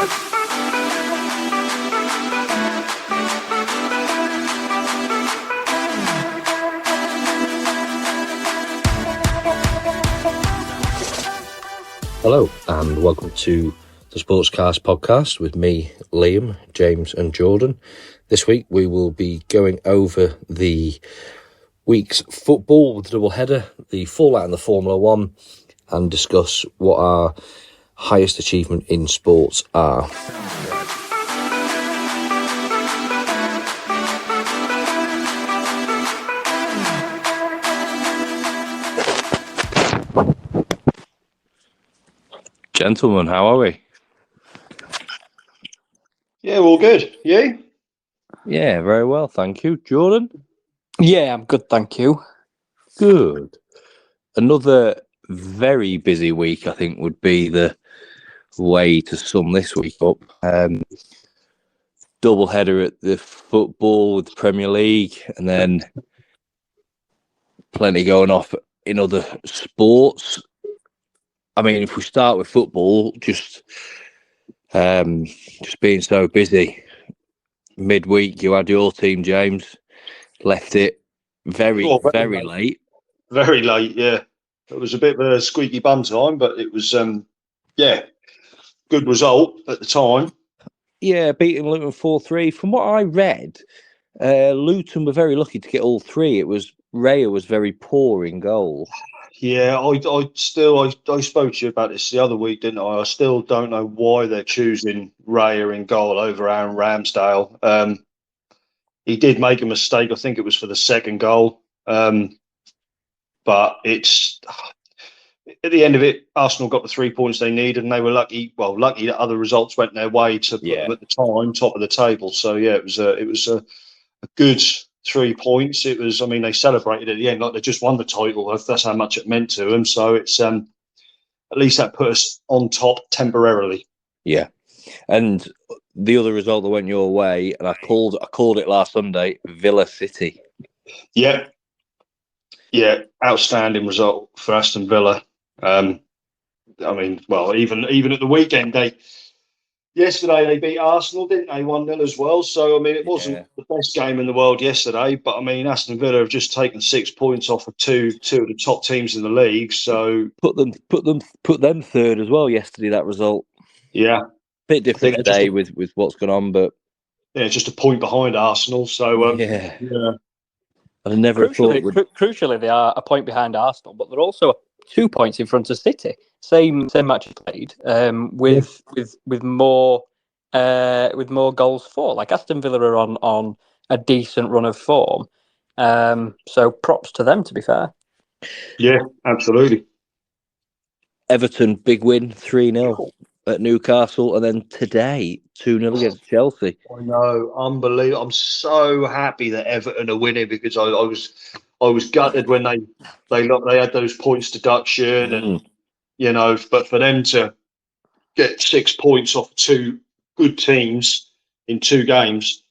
Hello and welcome to the Sportscast podcast with me, Liam, James and Jordan. This week we will be going over the week's football with the double header, the fallout in the Formula One, and discuss what our highest achievement in sports are. Gentlemen, how are we? Yeah, all good. You? Yeah, very well, thank you. Jordan? Yeah, I'm good, thank you. Good. Another very busy week, I think, would be the way to sum this week up. Double header at the football with the Premier League, and then plenty going off in other sports. I mean, if we start with football, just being so busy. Midweek, you had your team, James, left it very late. Very late, yeah. It was a bit of a squeaky bum time, but it was, good result at the time. Yeah, beating Luton 4-3. From what I read, Luton were very lucky to get all three. Raya was very poor in goal. Yeah, I spoke to you about this the other week, didn't I? I still don't know why they're choosing Raya in goal over Aaron Ramsdale. He did make a mistake. I think it was for the second goal. But it's at the end of it, Arsenal got the 3 points they needed, and they were lucky. Well, lucky that other results went their way to put them at the time top of the table. So yeah, it was a good 3 points. It was. I mean, they celebrated at the end like they just won the title. That's how much it meant to them. So it's at least that put us on top temporarily. Yeah, and the other result that went your way, and I called it last Sunday, Villa City. Yeah, outstanding result for Aston Villa. I mean, well, even at the weekend, yesterday they beat Arsenal, didn't they? 1-0 as well. So I mean, it wasn't the best game in the world yesterday, but I mean, Aston Villa have just taken 6 points off of two of the top teams in the league. So put them third as well yesterday. That result, bit different today with what's gone on, but just a point behind Arsenal. So I never crucially, they are a point behind Arsenal, but they're also 2 points in front of City. Same match played, with more goals for. Like Aston Villa are on a decent run of form. So props to them, to be fair. Yeah, absolutely. Everton, big win, 3-0 at Newcastle, and then today 2-0 against Chelsea. I know, unbelievable. I'm so happy that Everton are winning because I was gutted when they had those points deduction and but for them to get 6 points off two good teams in 2 games,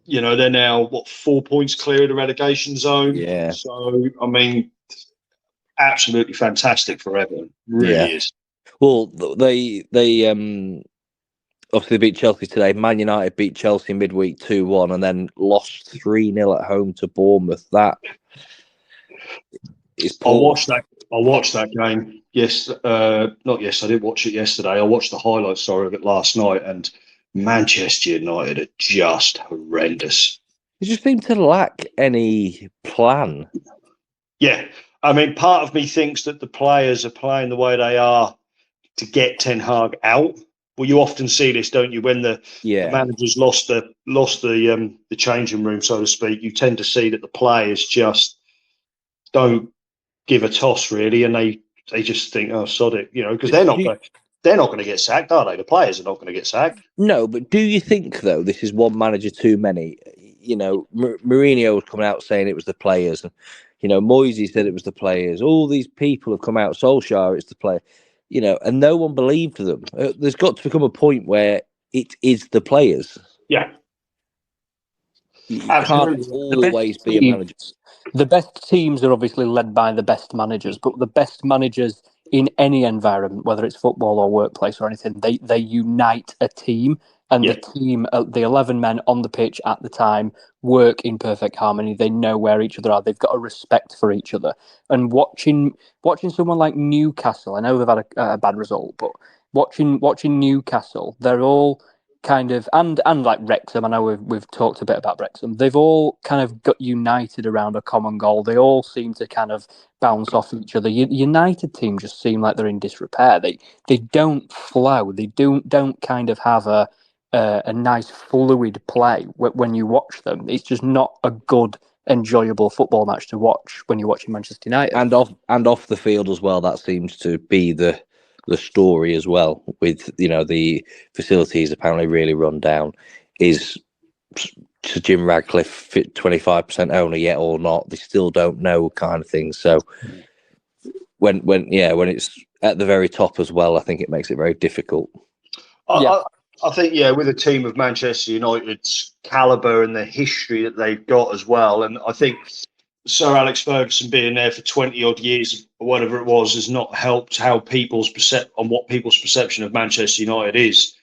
they're now 4 points clear of the relegation zone. Yeah. So I mean, absolutely fantastic for Everton. Really is. Well, they obviously beat Chelsea today. Man United beat Chelsea midweek 2-1 and then lost 3-0 at home to Bournemouth. That is poor. I watched that game. Yes, not yes. I didn't watch it yesterday. I watched the highlights of it last night, and Manchester United are just horrendous. They just seem to lack any plan. Yeah, I mean, part of me thinks that the players are playing the way they are to get Ten Hag out. Well, you often see this, don't you? When the managers lost the changing room, so to speak, you tend to see that the players just don't give a toss, really, and they just think, oh, sod it, because they're not going to get sacked, are they? The players are not going to get sacked. No, but do you think though this is one manager too many? Mourinho was coming out saying it was the players, and Moisey said it was the players. All these people have come out. Solskjaer, it's the player. And no one believed them. There's got to become a point where it is the players. Yeah. You can't always be a manager. The best teams are obviously led by the best managers, but the best managers in any environment, whether it's football or workplace or anything, they unite a team. And the team, the 11 men on the pitch at the time, work in perfect harmony. They know where each other are. They've got a respect for each other. And watching someone like Newcastle, I know they've had a bad result, but watching Newcastle, they're all kind of, and like Wrexham, I know we've talked a bit about Wrexham, they've all kind of got united around a common goal. They all seem to kind of bounce off each other. United team just seem like they're in disrepair. They don't flow. They don't kind of have a nice fluid play when you watch them. It's just not a good, enjoyable football match to watch when you're watching Manchester United. And off the field as well, that seems to be the story as well, with the facilities apparently really run down. Is Jim Radcliffe fit 25% owner yet or not? They still don't know, kind of thing. So when it's at the very top as well, I think it makes it very difficult. I think, with a team of Manchester United's calibre and the history that they've got as well, and I think Sir Alex Ferguson being there for 20-odd years or whatever it was has not helped how people's perception of Manchester United is.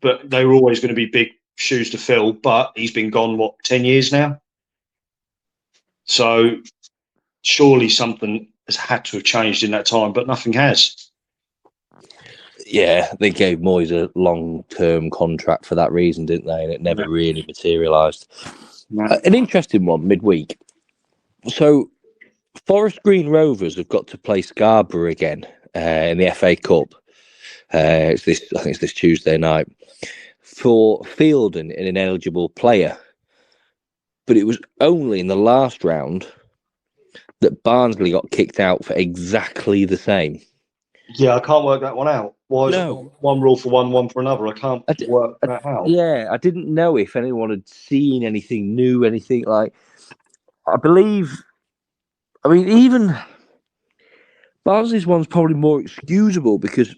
But they were always going to be big shoes to fill, but he's been gone, 10 years now? So surely something has had to have changed in that time, but nothing has. Yeah, they gave Moyes a long-term contract for that reason, didn't they? And it never really materialised. An interesting one midweek. So, Forest Green Rovers have got to play Scarborough again in the FA Cup. I think it's this Tuesday night for fielding an ineligible player. But it was only in the last round that Barnsley got kicked out for exactly the same. Yeah, I can't work that one out. Why is it one rule for one for another? I can't work that out. Yeah, I didn't know if anyone had seen anything new, anything like. Even Barnsley's one's probably more excusable because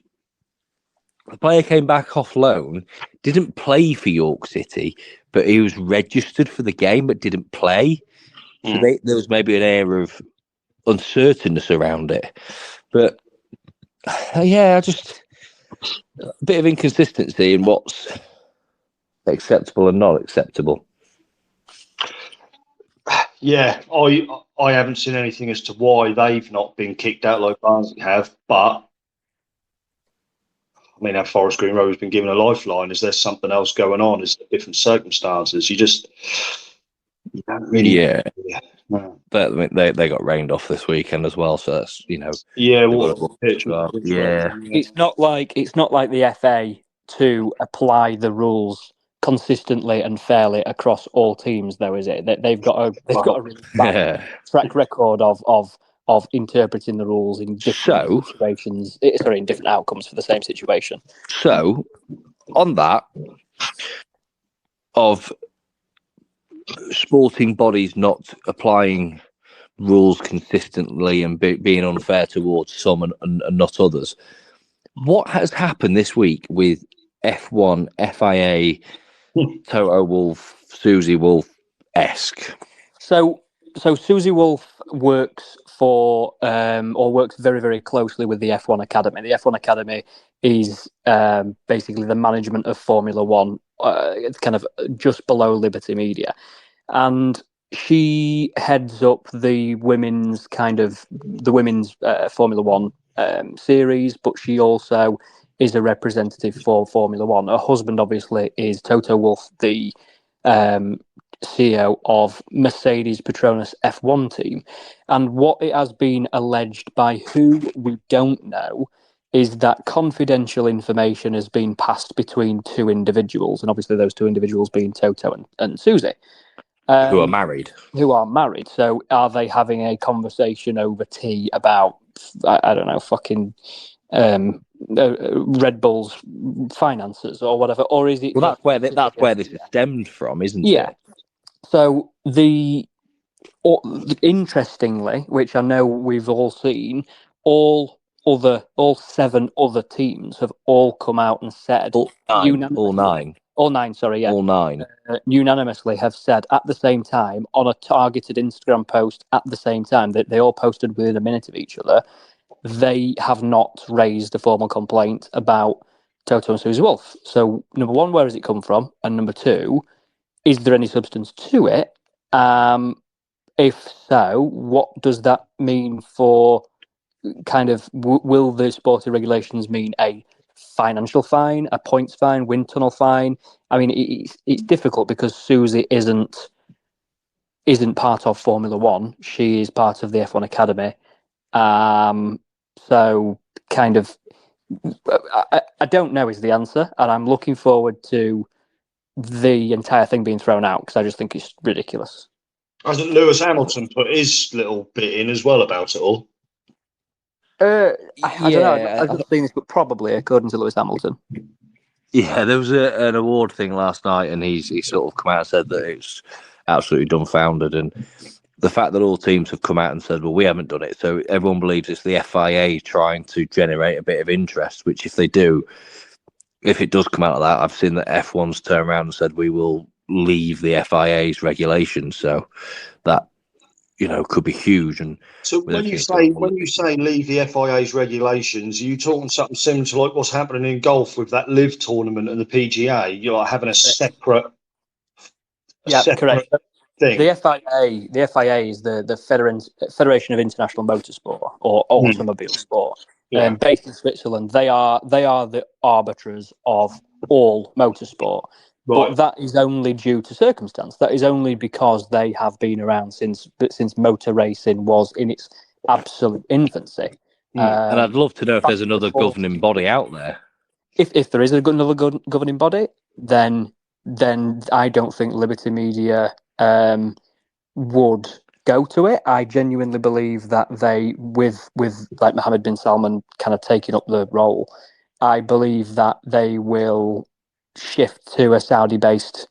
the player came back off loan, didn't play for York City, but he was registered for the game but didn't play. So there was maybe an air of uncertainness around it. But just a bit of inconsistency in what's acceptable and not acceptable. Yeah, I haven't seen anything as to why they've not been kicked out like Barnsley have, but our Forest Green Rovers been given a lifeline. Is there something else going on? Is there different circumstances? You don't really. Yeah. No. They got rained off this weekend as well, so that's pitch. It's not like the FA to apply the rules consistently and fairly across all teams, though, is it? They've got a really bad track record of interpreting the rules in different situations. In different outcomes for the same situation. So, on that, of sporting bodies not applying rules consistently and being unfair towards some and not others, what has happened this week with F1, FIA, Toto Wolff, Susie Wolff-esque? So Susie Wolff works for or works very, very closely with the F1 Academy. The F1 Academy is basically the management of Formula One. It's kind of just below Liberty Media, and she heads up the women's Formula One series, but she also is a representative for Formula One. Her husband, obviously, is Toto Wolff, the CEO of Mercedes Petronas F1 team. And what it has been alleged by who we don't know is that confidential information has been passed between two individuals, and obviously those two individuals being Toto and Susie. Who are married. So are they having a conversation over tea about, I don't know, fucking Red Bull's finances or whatever? Or is it... Well, that's where this is stemmed from, isn't it? Yeah. So interestingly, which I know we've all seen, all 7 other teams have all come out and said... All nine, unanimously have said at the same time on a targeted Instagram post at the same time that they all posted within a minute of each other. they have not raised a formal complaint about Toto and Susie Wolf. So, number one, where has it come from? And number two, is there any substance to it? If so, what does that mean for kind of, will the sporting regulations mean a financial fine, a points fine, wind tunnel fine? I mean, it's difficult because Susie isn't part of Formula One. She is part of the F1 Academy. So kind of, I don't know is the answer, and I'm looking forward to the entire thing being thrown out because I just think it's ridiculous. Hasn't Lewis Hamilton put his little bit in as well about it all? I don't know. I've just seen this, but probably according to Lewis Hamilton. Yeah, there was an award thing last night, and he sort of come out and said that it's absolutely dumbfounded, and the fact that all teams have come out and said, well, we haven't done it, so everyone believes it's the FIA trying to generate a bit of interest, which if they do, if it does come out of that, I've seen that F1's turned around and said we will leave the FIA's regulations, so that could be huge. And so when you say leave the FIA's regulations, are you talking something similar to like what's happening in golf with that live tournament and the PGA? You're like having a separate correct thing. The FIA is the Federation of International Motorsport or Automobile Sport. Based in Switzerland, they are the arbiters of all motorsport. Right. But that is only due to circumstance. That is only because they have been around since motor racing was in its absolute infancy. And I'd love to know if there's another governing body out there. If there is another governing body, then I don't think Liberty Media would go to it. I genuinely believe that they, with like Mohammed bin Salman kind of taking up the role, I believe that they will shift to a Saudi-based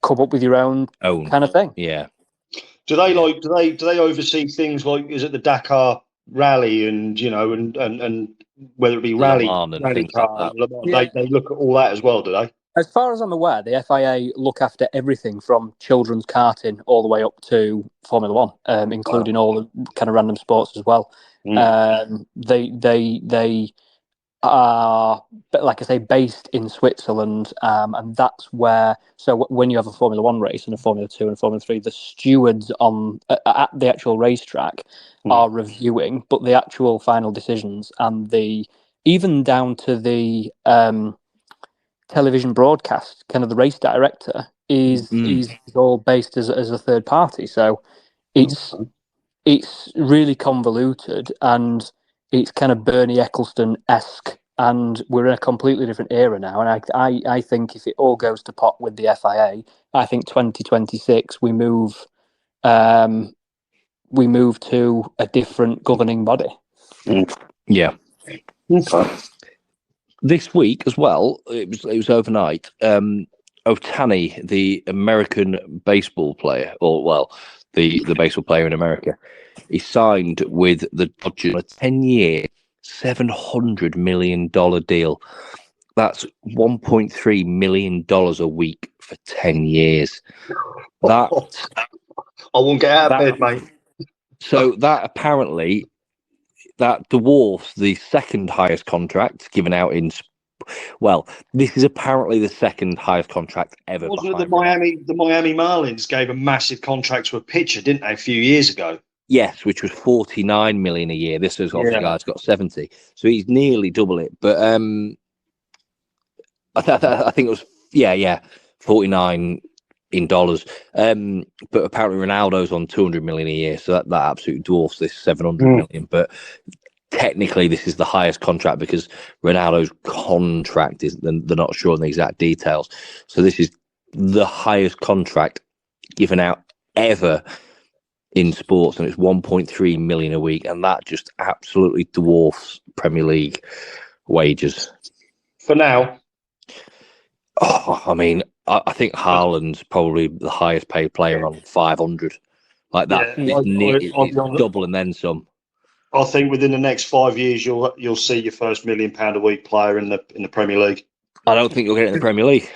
come up with your own kind of thing. Yeah. Do they oversee things like, is it the Dakar Rally and and whether it be rally car, like they look at all that as well, do they? As far as I'm aware, the FIA look after everything from children's karting all the way up to Formula One, including all the kind of random sports as well. They are, like I say, based in Switzerland, and that's where. So when you have a Formula One race and a Formula 2 and a Formula 3, the stewards at the actual racetrack are reviewing, but the actual final decisions and even down to the television broadcast, kind of the race director is all based as a third party. So it's really convoluted and it's kind of Bernie Ecclestone-esque, and we're in a completely different era now. And I think if it all goes to pot with the FIA, I think 2026 we move to a different governing body. Yeah. Okay. This week as well, it was overnight. Ohtani, the American baseball player, the baseball player in America, he signed with the Dodgers on a 10-year, $700 million deal. That's $1.3 million a week for 10 years. I won't get out of bed, mate. So that apparently that dwarfs the second highest contract given out in. Well, this is apparently the second highest contract ever. Wasn't it the Miami Marlins gave a massive contract to a pitcher, didn't they, a few years ago? Yes, which was $49 million a year. This is obviously guy's got 70, so he's nearly double it. But I think it was 49 in dollars. But apparently Ronaldo's on 200 million a year, so that absolutely dwarfs this 700 million. But technically, this is the highest contract because Ronaldo's contract is they're not sure on the exact details. So this is the highest contract given out ever in sports, and it's 1.3 million a week, and that just absolutely dwarfs Premier League wages for now. I mean, I think Haaland's probably the highest paid player on 500. Like that, it's double and then some. I think within the next 5 years, you'll see your first £1 million a week player in the Premier League. I don't think you'll get it in the Premier League.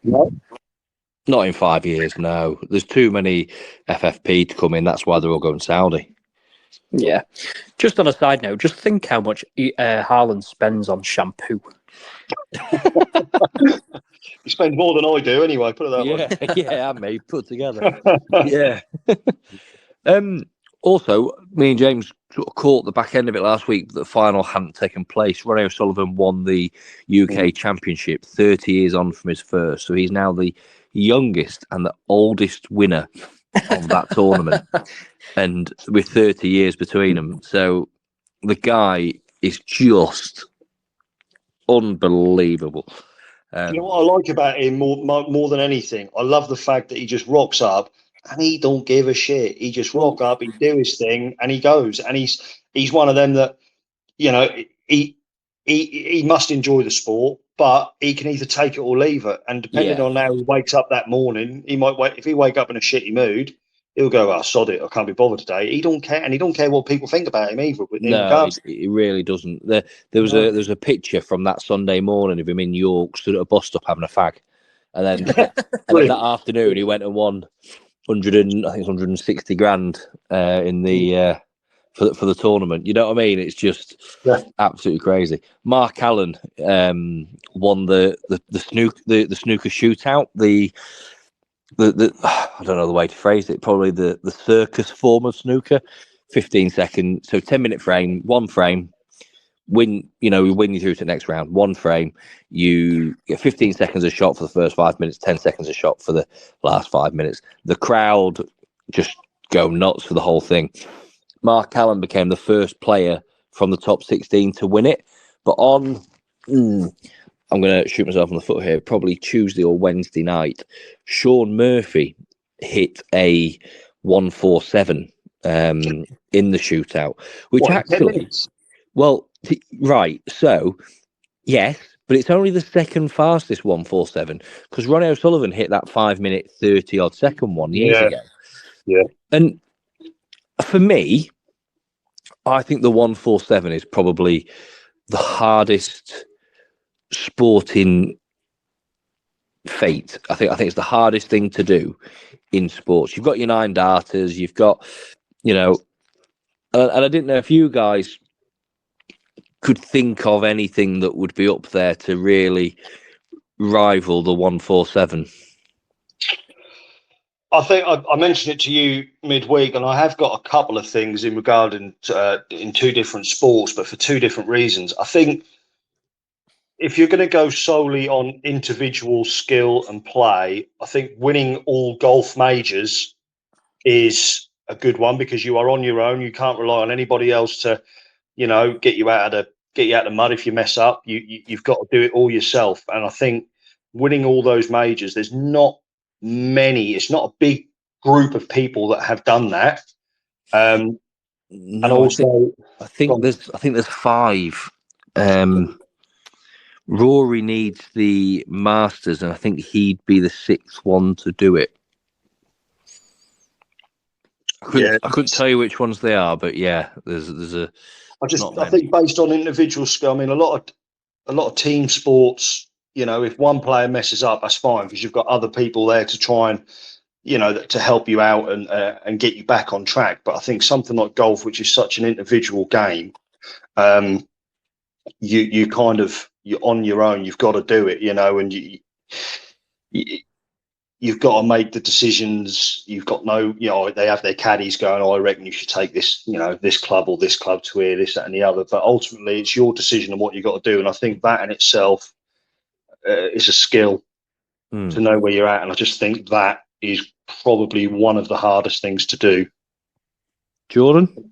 No. Not in 5 years, no. There's too many FFP to come in. That's why they're all going Saudi. Yeah. Just on a side note, just think how much Haaland spends on shampoo. He spends more than I do anyway, put it that way. Yeah, mate, put together. Yeah. Also, me and James sort of caught the back end of it last week, but the final hadn't taken place. Ronnie O'Sullivan won the UK Championship 30 years on from his first, so he's now the youngest and the oldest winner of that tournament, and with 30 years between them. So the guy is just unbelievable. You know what I like about him more than anything? I love the fact that he just rocks up and he don't give a shit. He just rock up, he do his thing, and he goes. And he's one of them that, you know, he must enjoy the sport, but he can either take it or leave it. And depending on how he wakes up that morning, he might if he wake up in a shitty mood, he'll go, "Oh, sod it, I can't be bothered today." He don't care, and he don't care what people think about him either. No, it really doesn't. There was a picture from that Sunday morning of him in York, stood at a bus stop having a fag, and then that afternoon he went and won 160 grand in the for the tournament. You know what I mean? It's just absolutely crazy. Mark Allen won the snooker shootout. The I don't know the way to phrase it. Probably the circus form of snooker. 15 seconds, so 10-minute frame, one frame. We win you through to the next round. One frame, you get 15 seconds a shot for the first 5 minutes, 10 seconds a shot for the last 5 minutes. The crowd just go nuts for the whole thing. Mark Allen became the first player from the top 16 to win it. But I'm going to shoot myself in the foot here, probably Tuesday or Wednesday night, Sean Murphy hit a 147 in the shootout, which right. So, yes, but it's only the second fastest 147 because Ronnie O'Sullivan hit that 5 minute 30 odd second one years ago. Yeah. And for me, I think the 147 is probably the hardest sporting feat. I think it's the hardest thing to do in sports. You've got your 9 darters, you've got, and I didn't know if you guys could think of anything that would be up there to really rival the 147. I think I mentioned it to you midweek, and I have got a couple of things in regarding in 2 different sports, but for 2 different reasons. I think if you're going to go solely on individual skill and play, I think winning all golf majors is a good one because you are on your own. You can't rely on anybody else to, get you out of the mud if you mess up. You've got to do it all yourself. And I think winning all those majors, there's not many. It's not a big group of people that have done that. And also, I think there's 5. Rory needs the Masters, and I think he'd be the 6th one to do it. I couldn't tell you which ones they are, but there's a. I think based on individual skill, I mean, a lot of team sports. If one player messes up, that's fine because you've got other people there to try and, to help you out and get you back on track. But I think something like golf, which is such an individual game, you're on your own. You've got to do it, and you've got to make the decisions. You've got they have their caddies going, "Oh, I reckon you should take this, this club or this club to here, this, that, and the other." But ultimately, it's your decision on what you've got to do. And I think that in itself is a skill to know where you're at. And I just think that is probably one of the hardest things to do. Jordan?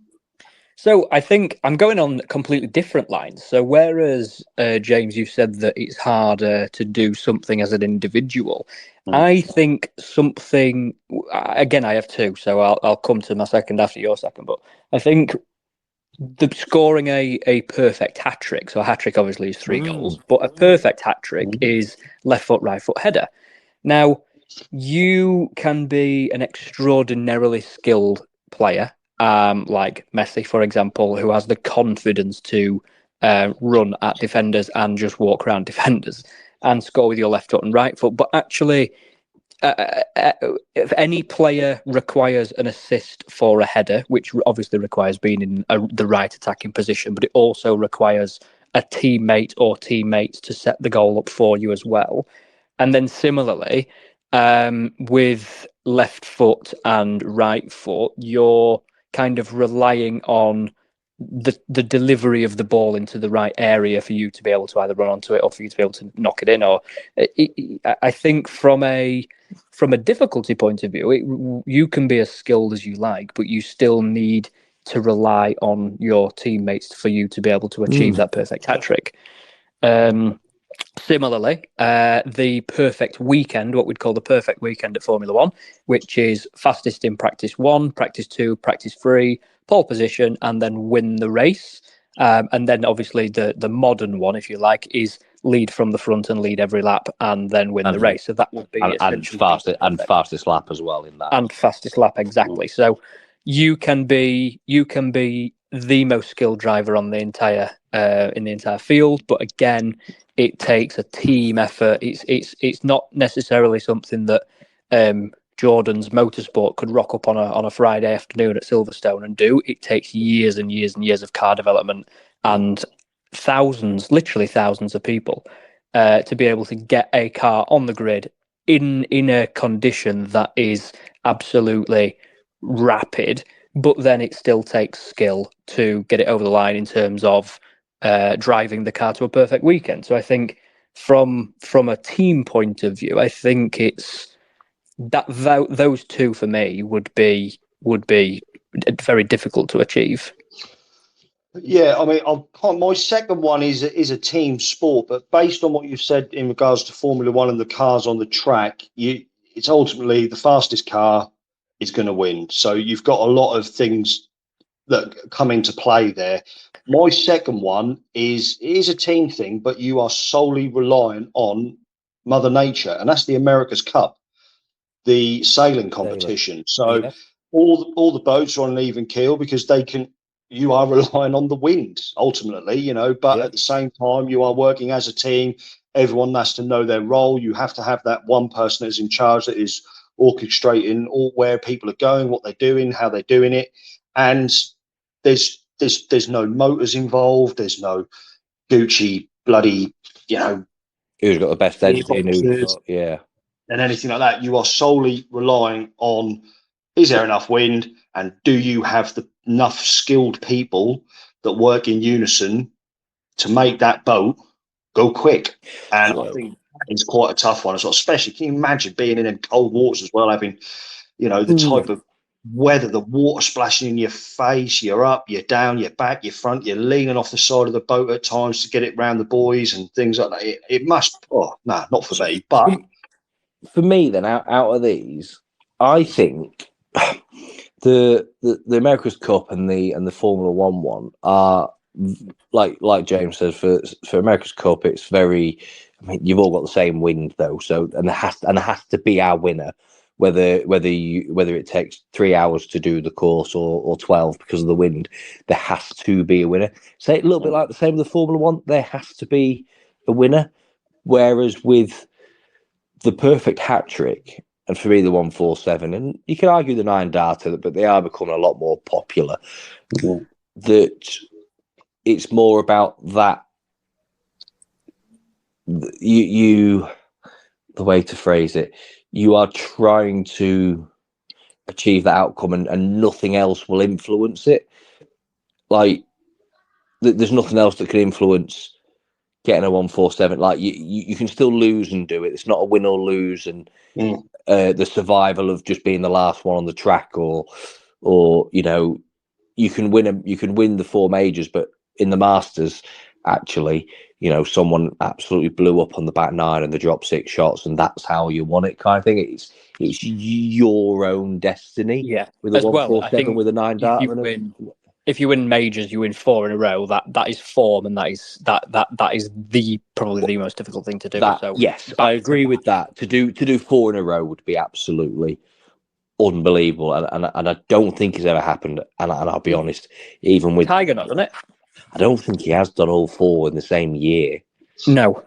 So I think I'm going on completely different lines. So whereas, James, you said that it's harder to do something as an individual, I think something, again, I have 2, so I'll come to my second after your second, but I think the scoring a perfect hat-trick, so a hat-trick obviously is 3 goals, but a perfect hat-trick is left foot, right foot header. Now, you can be an extraordinarily skilled player, like Messi, for example, who has the confidence to run at defenders and just walk around defenders and score with your left foot and right foot. But actually, if any player requires an assist for a header, which obviously requires being in the right attacking position, but it also requires a teammate or teammates to set the goal up for you as well. And then similarly, with left foot and right foot, you're kind of relying on the delivery of the ball into the right area for you to be able to either run onto it or for you to be able to knock it in. Or I think from a difficulty point of view, you can be as skilled as you like, but you still need to rely on your teammates for you to be able to achieve that perfect hat trick. Similarly, the perfect weekend, what we'd call the perfect weekend at Formula One, which is fastest in practice 1, practice 2, practice 3, pole position, and then win the race. And then obviously the modern one, if you like, is lead from the front and lead every lap and then win the race. So that would be essentially fastest lap as well in that. And fastest lap, exactly. So you can be the most skilled driver on the entire in the entire field, but again, it takes a team effort. It's not necessarily something that Jordan's Motorsport could rock up on a Friday afternoon at Silverstone and do. It takes years and years and years of car development and literally thousands of people to be able to get a car on the grid in a condition that is absolutely rapid, but then it still takes skill to get it over the line in terms of driving the car to a perfect weekend. So I think from a team point of view, I think it's that those two for me would be very difficult to achieve. Yeah, I mean, my second one is a team sport, but based on what you've said in regards to Formula One and the cars on the track, it's ultimately the fastest car is going to win. So you've got a lot of things that come into play there. My second one is a team thing, but you are solely reliant on Mother Nature, and that's the America's Cup, the sailing competition. So all the boats are on an even keel because you are relying on the wind ultimately, but at the same time you are working as a team. Everyone has to know their role. You have to have that one person that's in charge that is orchestrating all where people are going, what they're doing, how they're doing it. And there's no motors involved. There's no Gucci bloody, who's got the best engine, and anything like that. You are solely relying on, is there enough wind, and do you have enough skilled people that work in unison to make that boat go quick? And I think it's quite a tough one as well, especially, can you imagine being in cold waters as well, having, the type of weather, the water splashing in your face, you're up, you're down, you're back, you're front, you're leaning off the side of the boat at times to get it round the buoys and things like that. It must, not for me, but for me then, out of these, I think the America's Cup and the Formula One are like James says, for America's Cup, it's very, I mean, you've all got the same wind though, so and there has to be our winner, whether it takes 3 hours to do the course or 12 because of the wind, there has to be a winner. So a little bit like the same with the Formula One, there has to be a winner. Whereas with the perfect hat trick, and for me the 147, and you can argue the 9 data, but they are becoming a lot more popular. That it's more about that. The way to phrase it, you are trying to achieve that outcome, and nothing else will influence it. Like there's nothing else that can influence getting a 147. Like you can still lose and do it. It's not a win or lose, and the survival of just being the last one on the track, or you can win the 4 majors, but in the Masters, actually, someone absolutely blew up on the back 9 and they dropped 6 shots, and that's how you won it, kind of thing. It's your own destiny. Yeah, with a 147 with a 9 dart. If you win majors, you win 4 in a row. That is form, and that is probably the most difficult thing to do. Yes, I agree with that. To do 4 in a row would be absolutely unbelievable, and I don't think it's ever happened. And I'll be honest, even with Tiger not done it. I don't think he has done all 4 in the same year. No.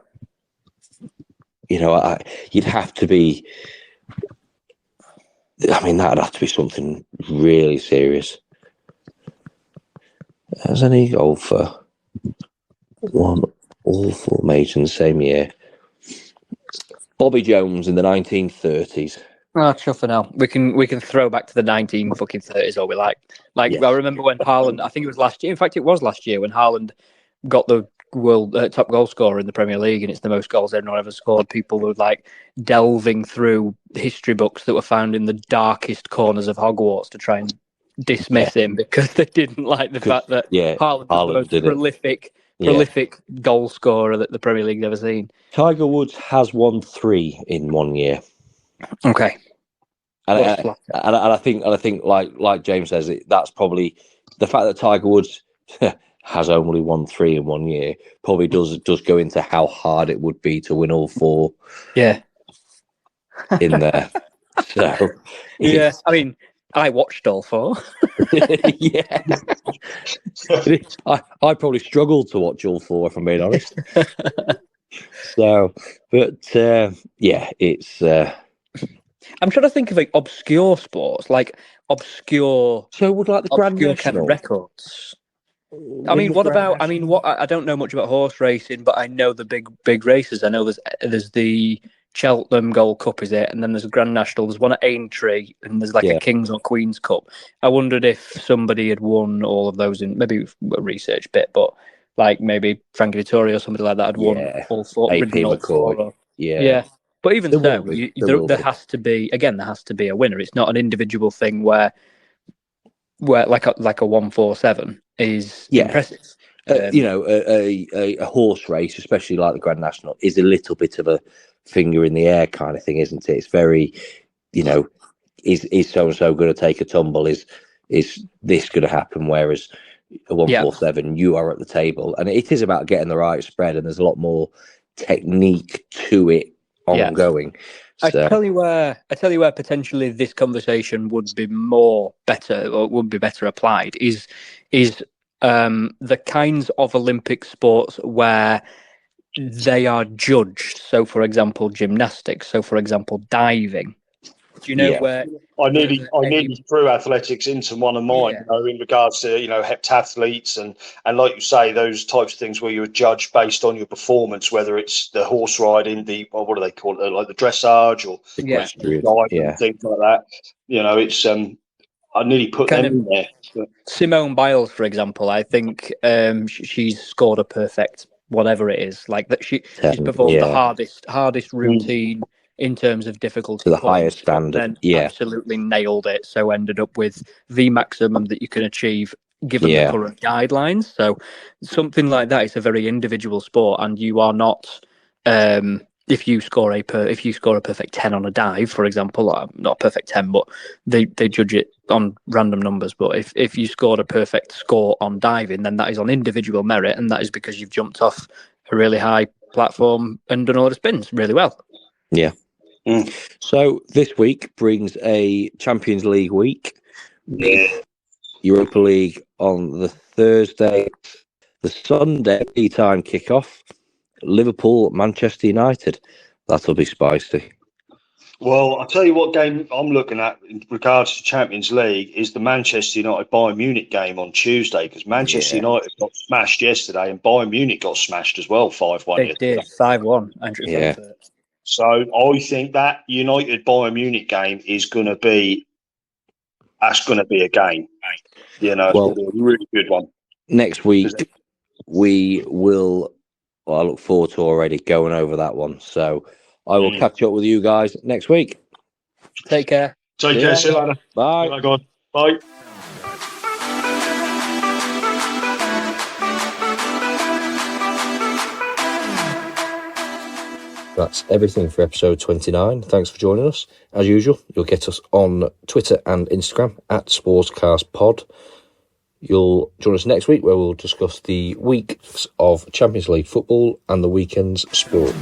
You'd have to be I mean, that'd have to be something really serious. Has any golfer won all 4 majors in the same year? Bobby Jones in the 1930s. Oh, chuffing hell. We can throw back to the 1930s all we like. Yes. I remember when Haaland, I think it was last year. In fact, it was last year when Haaland got the world top goal scorer in the Premier League, and it's the most goals anyone ever scored. People were like delving through history books that were found in the darkest corners of Hogwarts to try and dismiss him because they didn't like the fact that Haaland was the most prolific goal scorer that the Premier League's ever seen. Tiger Woods has won 3 in 1 year. Okay. And I think like James says, that's probably the fact that Tiger Woods has only won 3 in 1 year probably does go into how hard it would be to win all 4. Yeah. In there. So yeah, I mean, I watched all 4. Yeah. I probably struggled to watch all 4 if I'm being honest. So, but it's. I'm trying to think of like obscure sports, like obscure. So would like the Grand National kind of records. I mean, what about? I mean, what I don't know much about horse racing, but I know the big races. I know there's the Cheltenham Gold Cup, is it? And then there's a Grand National. There's one at Aintree, and there's like a King's or Queen's Cup. I wondered if somebody had won all of those in maybe a research bit, but like maybe Frankie Dettori or somebody like that had won all 4. AP McCoy. Yeah. But even so, there has to be a winner. It's not an individual thing where like a 147 is impressive. A horse race, especially like the Grand National, is a little bit of a finger in the air kind of thing, isn't it? It's very, is so and so going to take a tumble? Is this going to happen? Whereas a 147, you are at the table, and it is about getting the right spread, and there's a lot more technique to it ongoing. I tell you where potentially this conversation would be better applied is the kinds of Olympic sports where they are judged. So, for example, gymnastics. So, for example, diving. Do you know where? I nearly threw athletics into one of mine, in regards to heptathletes and like you say, those types of things where you're judged based on your performance, whether it's the horse riding, what do they call it, like the dressage or things like that. It's I nearly put them in there. But Simone Biles, for example, I think she's scored a perfect whatever it is. Like that, she's performed the hardest routine. In terms of difficulty, to the highest standard, absolutely nailed it. So ended up with the maximum that you can achieve given the current guidelines. So something like that is a very individual sport, and you are not. If you score a perfect 10 on a dive, for example, not a perfect 10, but they judge it on random numbers. But if you scored a perfect score on diving, then that is on individual merit, and that is because you've jumped off a really high platform and done a lot of spins really well. Yeah. So this week brings a Champions League week. Europa League on the Thursday, the Sunday time kickoff. Liverpool, Manchester United. That'll be spicy. Well, I'll tell you what game I'm looking at in regards to Champions League is the Manchester United Bayern Munich game on Tuesday, because Manchester United got smashed yesterday and Bayern Munich got smashed as well, 5-1. They did 5-1. Yeah. So I think that United Bayern Munich game is going to be a game. It's going to be a really good one. Next week we will. Well, I look forward to already going over that one. So I will catch up with you guys next week. Take care. Take care. See you later. Bye. Bye. God. Bye. That's everything for episode 29. Thanks for joining us. As usual, you'll get us on Twitter and Instagram at SportscastPod. You'll join us next week where we'll discuss the weeks of Champions League football and the weekend's sport.